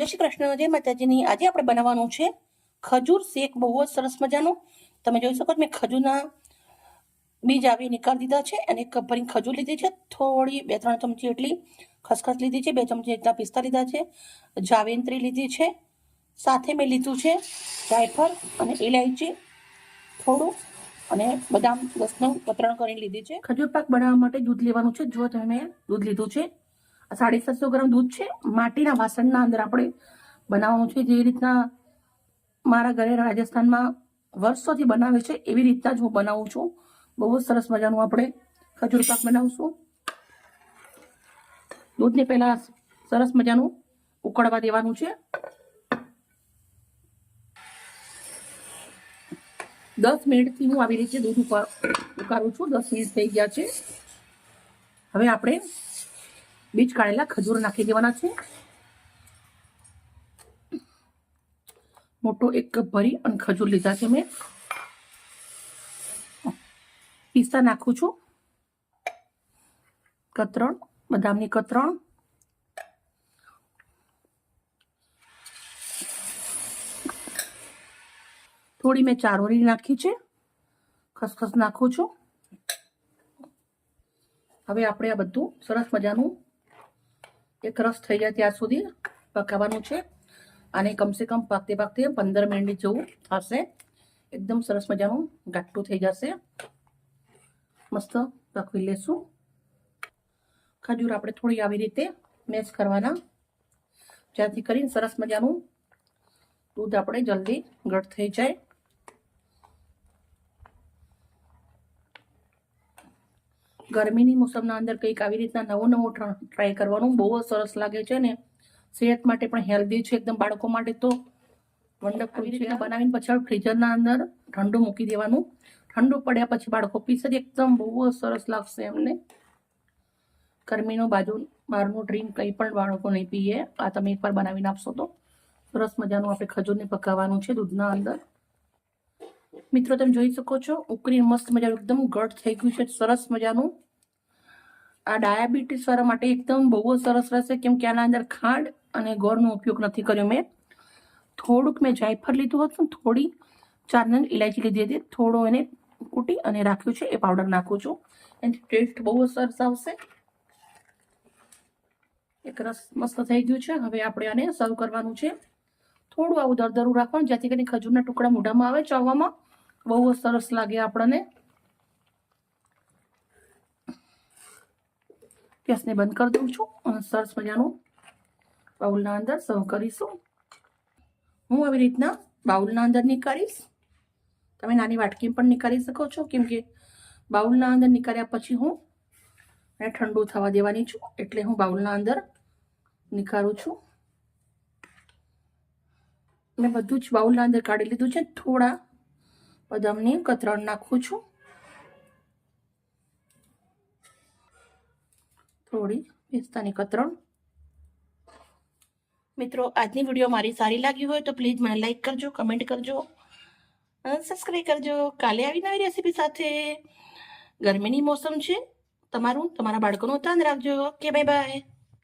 જય શ્રી કૃષ્ણ, જય માતાજીની। આજે આપણે બનાવવાનું છે ખજૂર શેક। બહુ જ સરસ મજાનો। તમે જોઈ શકો છો મેં ખજૂરના બીજ આવી નીકાળી દીધા છે અને 1 કપ ભરીને ખજૂર લીધી છે। થોડી 2-3 ચમચી એટલી ખસખસ લીધી છે, 2 ચમચી એટલા પિસ્તા લીધા છે, જાવેત્રી લીધી છે, સાથે મેં લીધું છે જાયફળ અને ઇલાયચી થોડું અને બદામ 10નું કતરણ કરીને લીધી છે। ખજૂર પાક બનાવવા માટે દૂધ લેવાનું છે। જો તમે દૂધ લીધું છે, 750 ગ્રામ દૂધ છે। માટીના વાસણના અંદર આપણે બનાવવાનું છે। જે રીતના મારા ઘરે રાજસ્થાનમાં વર્ષોથી બનાવે છે એવી રીતના જ હું બનાવું છું। બહુ જ સરસ મજાનું આપણે ખજૂર પાક બનાવશું। દૂધને પહેલા સરસ મજાનું ઉકળવા દેવાનું છે। 10 મિનિટથી હું આવી રીતે દૂધ ઉકાળું છું। 10 મિનિટ થઈ ગયા છે। હવે આપણે બીજ કાઢેલા ખજૂર નાખી દેવાના છે। મોટો 1 કપ ભરી અને ખજૂર લીધા છે મેં। પિસ્તા નાખું છું, કતરણ બદામની કતરણ, થોડી મેં ચારોળી નાખી છે, ખસખસ નાખું છું। હવે આપણે આ બધું સરસ મજાનું એક રસ થઈ જાય ત્યાં સુધી પકાવવાનું છે। આને કમસે કમ પાકતે 15 મિનિટ જેવું થશે। એકદમ સરસ મજાનું ગાઠું થઈ જશે। મસ્ત પકવી લેશું। ખજૂર આપણે થોડી આવી રીતે મેશ કરવાના, જેથી કરીને સરસ મજાનું દૂધ આપણે જલ્દી ઘટ થઈ જાય। ગરમીની મોસમના અંદર કંઈક આવી રીતના નવું ટ્રાય કરવાનું બહુ જ સરસ લાગે છે ને સેહત માટે પણ હેલ્ધી છે એકદમ। બાળકો માટે તો વંડરફુલ છે। બનાવીને પછી ફ્રીઝરના અંદર ઠંડુ મૂકી દેવાનું। ઠંડુ પડ્યા પછી બાળકો પીશે એકદમ બહુ જ સરસ લાગશે એમને। ગરમીનું બહારનું ડ્રિંક કંઈ પણ બાળકો નહીં પીએ। આ તમે એકવાર બનાવીને આપશો તો સરસ મજાનું આપણે ખજૂરને પકાવવાનું છે દૂધના અંદર। મિત્રો તમે જોઈ શકો છો ઉકળીને મસ્ત મજાનું એકદમ ઘટ થઈ ગયું છે સરસ મજાનું। આ ડાયાબિટીસ વાળા માટે એકદમ બહુ જ સરસ રહેશે, કેમ કે આના અંદર ખાંડ અને ગોળનો ઉપયોગ નથી કર્યો મેં। થોડુંક મેં જાયફળ લીધું હતું, થોડી 4 નંગ ઇલાયચી લીધી હતી, થોડો એને કૂટી અને રાખ્યું છે, એ પાવડર નાખું છું। એની ટેસ્ટ બહુ જ સરસ આવશે। એક રસ મસ્ત થઈ ગયું છે। હવે આપણે આને સર્વ કરવાનું છે। થોડું આવું દરદરું રાખવાનું, જેથી કરીને ખજૂરના ટુકડા મોઢામાં આવે ચાવવામાં બહુ જ સરસ લાગે આપણને। ગેસને બંધ કરી દઉં છું અને સરસ મજાનું બાઉલના અંદર સર્વ કરીશું। હું આવી રીતના બાઉલના અંદર નીકાળીશ। તમે નાની વાટકી પણ નીકાળી શકો છો, કેમ કે બાઉલના અંદર નીકાળ્યા પછી હું એને ઠંડુ થવા દેવાની છું, એટલે હું બાઉલના અંદર નીકાળું છું। મેં બધું જ બાઉલના અંદર કાઢી લીધું છે। થોડા બદામની કતરણ નાખું છું, થોડી પિસ્તાની કતરણ। મિત્રો આજની વિડીયો મારી સારી લાગી હોય તો પ્લીઝ મને લાઈક કરજો, કમેન્ટ કરજો, સબસ્ક્રાઈબ કરજો। કાલે આવી નવી રેસીપી સાથે। ગરમીની મોસમ છે, તમારા બાળકોનું ધ્યાન રાખજો। Okay, bye bye.